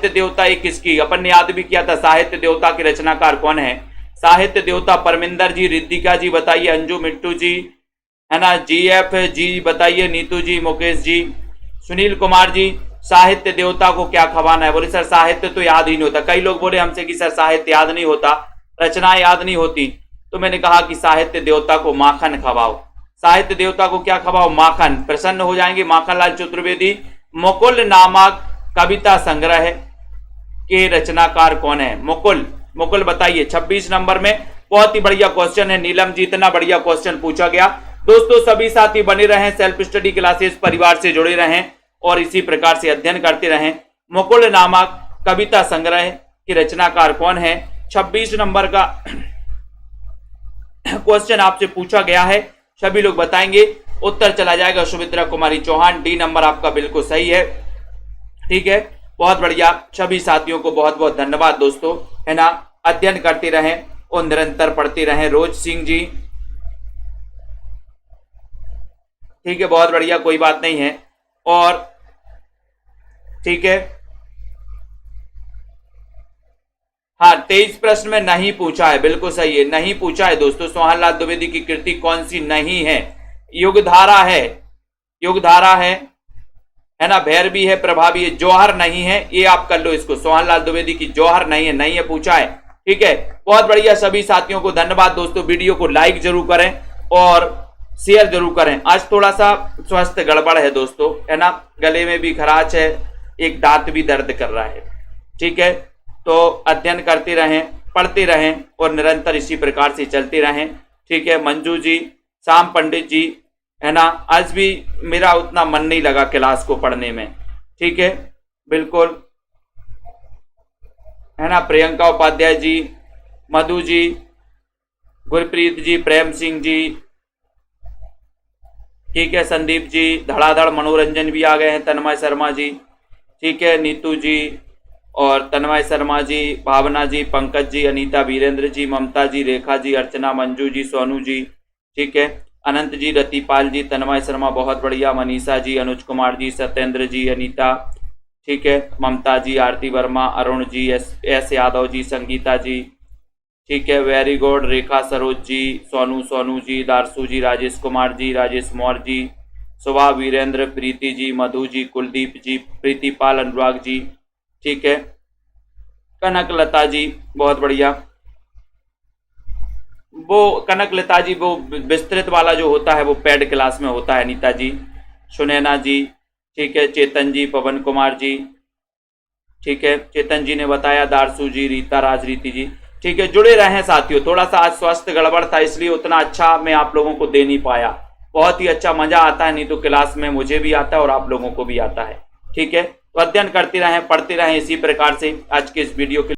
देवता एक किसकी, अपन ने याद भी किया था, साहित्य देवता के रचनाकार कौन है? साहित्य देवता परमिंदर जी, रिद्धिका जी बताइए, अंजू मिट्टू जी, है ना, GF जी बताइए, नीतू जी, मुकेश जी, सुनील कुमार जी। साहित्य देवता को क्या खवाना है? बोले सर साहित्य तो याद ही नहीं होता। कई लोग बोले हमसे कि सर साहित्य याद नहीं होता, रचनाएं याद नहीं होती, तो मैंने कहा कि साहित्य देवता को माखन खवाओ। साहित्य देवता को क्या खवाओ? माखन। प्रसन्न हो जाएंगे। माखनलाल चतुर्वेदी। मुकुल नामक कविता संग्रह के रचनाकार कौन है? मुकुल बताइए। 26 नंबर में बहुत ही बढ़िया क्वेश्चन है नीलम जी, इतना बढ़िया क्वेश्चन पूछा गया। दोस्तों सभी साथी बने रहें, सेल्फ स्टडी क्लासेस परिवार से जुड़े रहें और इसी प्रकार से अध्ययन करते रहें। मुकुल नामक कविता संग्रह के रचनाकार कौन है? 26 नंबर का क्वेश्चन आपसे पूछा गया है, सभी लोग बताएंगे। उत्तर चला जाएगा सुमित्रा कुमारी चौहान। डी नंबर आपका बिल्कुल सही है। ठीक है, बहुत बढ़िया। सभी साथियों को बहुत बहुत धन्यवाद दोस्तों, है ना। अध्ययन करते रहें और निरंतर पढ़ते रहें। रोज सिंह जी, ठीक है, बहुत बढ़िया, कोई बात नहीं है। और ठीक है, हाँ 23 प्रश्न में नहीं पूछा है, बिल्कुल सही है, नहीं पूछा है दोस्तों। सोहनलाल द्विवेदी की कृति कौन सी नहीं है? युगधारा है, युगधारा है ना, भैरवी है, प्रभावी है, जौहर नहीं है, ये आप कर लो इसको। सोहनलाल द्विवेदी की जौहर नहीं है, पूछा है। ठीक है, बहुत बढ़िया। सभी साथियों को धन्यवाद दोस्तों। वीडियो को लाइक जरूर करें और शेयर जरूर करें। आज थोड़ा सा स्वास्थ्य गड़बड़ है दोस्तों, है ना, गले में भी खराश है, एक दांत भी दर्द कर रहा है। ठीक है, तो अध्ययन करते रहें, पढ़ते रहें और निरंतर इसी प्रकार से चलते रहें। ठीक है, मंजू जी, श्याम पंडित जी, है ना, आज भी मेरा उतना मन नहीं लगा क्लास को पढ़ने में। ठीक है, बिल्कुल, है ना, प्रियंका उपाध्याय जी, मधु जी, गुरप्रीत जी, प्रेम सिंह जी, ठीक है, संदीप जी, धड़ाधड़ मनोरंजन भी आ गए हैं, तन्मय शर्मा जी, ठीक है, नीतू जी और तन्मय शर्मा जी, भावना जी, पंकज जी, अनीता, वीरेंद्र जी, ममता जी, रेखा जी, अर्चना, मंजू जी, सोनू जी, ठीक है, अनंत जी, रतिपाल जी, तन्मय शर्मा बहुत बढ़िया, मनीषा जी, अनुज कुमार जी, सत्येंद्र जी, अनीता, ठीक है, ममता जी, आरती वर्मा, अरुण जी, एस यादव जी, संगीता जी, ठीक है, वेरी गुड, रेखा सरोज जी, सोनू जी, दारसू जी, राजेश कुमार जी, राजेश मौर्य जी, सुभा, वीरेंद्र, प्रीति जी, मधु जी, कुलदीप जी, प्रीतिपाल, अनुराग जी, ठीक है, कनक लता जी बहुत बढ़िया। वो कनक लता जी वो विस्तृत वाला जो होता है वो पेड क्लास में होता है। अनीता जी, सुनैना जी, ठीक है, चेतन जी, पवन कुमार जी, ठीक है, चेतन जी ने बताया, दारसू जी, रीता, राजरीति जी, ठीक है, जुड़े रहे साथियों। थोड़ा सा आज स्वास्थ्य गड़बड़ था इसलिए उतना अच्छा मैं आप लोगों को दे नहीं पाया। बहुत ही अच्छा मजा आता है, नहीं तो क्लास में मुझे भी आता है और आप लोगों को भी आता है। ठीक है, तो अध्ययन करते रहें, पढ़ते रहें इसी प्रकार से। आज के इस वीडियो के